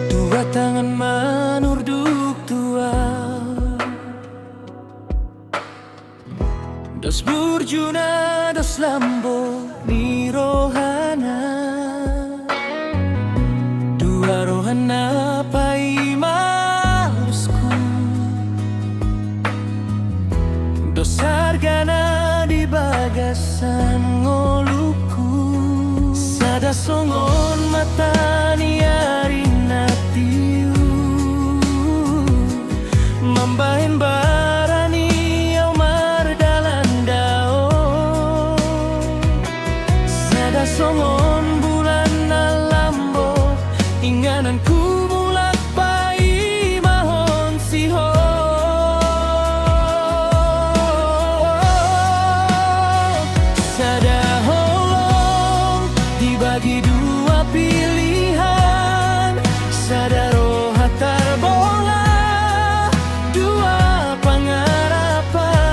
Dua tangan manurduk tua, dos burjuna dos lambo ni rohana. Dua rohana pai malusku, dos sargana di bagasan ngoluku. Sada songon mata ni arina tiu, mambahin barani au mardalan dao. Sada songon bulan alambo, ingananku mulak pai mahon siho. Sada holong dibagi dua pilihan, sada roha terbola dua pangarapan.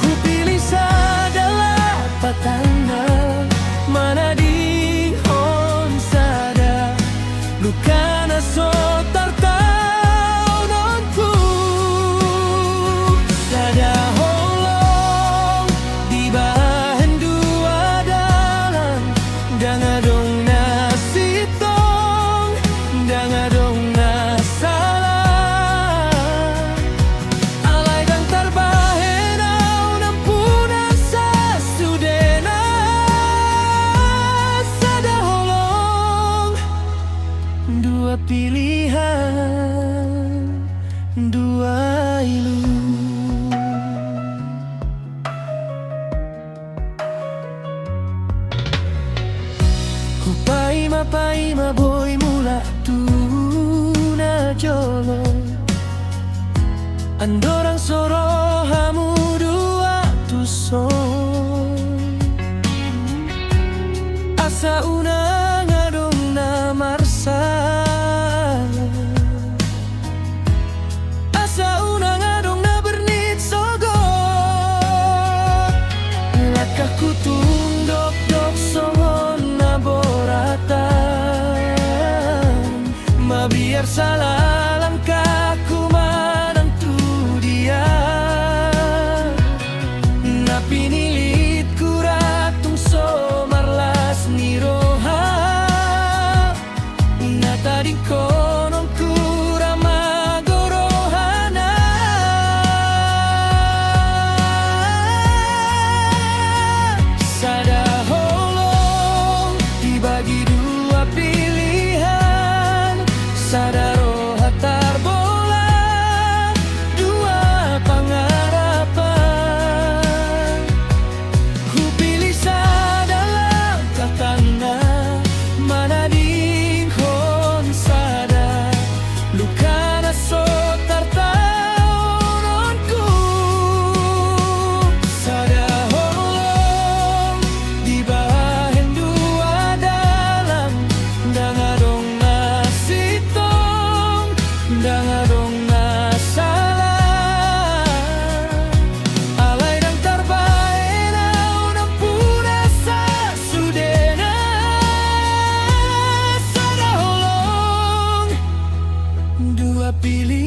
Ku pilih sadalah patanda, mana dihon sada lukana so tartau nonku. Sada holong dibahan dua dalam, dangadong nasitong, dangadong nasalah. Alay dan tarbahen au nampuna sa sudena. Sada holong dua pilihan, dua ilu. Paima boy mula tuna jolo, andorang soro hamu dua tuson. Asa una ngadong na marsa, asa una ngadong na bernit sogot. Lakah kutung dok dok songon na boratan, biar salah langkahku menentu dia. Napi nilit kuratung so marlas ni roha, na tadi konon kurama gorohana. Sada holong dibagi dua pilihan, sada roha terbola dua pangarapan. Ku pilih sadalah katana, mana dihon sada lukana so tartau nonku. Sada holong dibahen dua dalam, dangadong nasitong, dangadong nasalah. Alay dan tarbahen au nampuna sa sudena. Sada holong dua pilihan,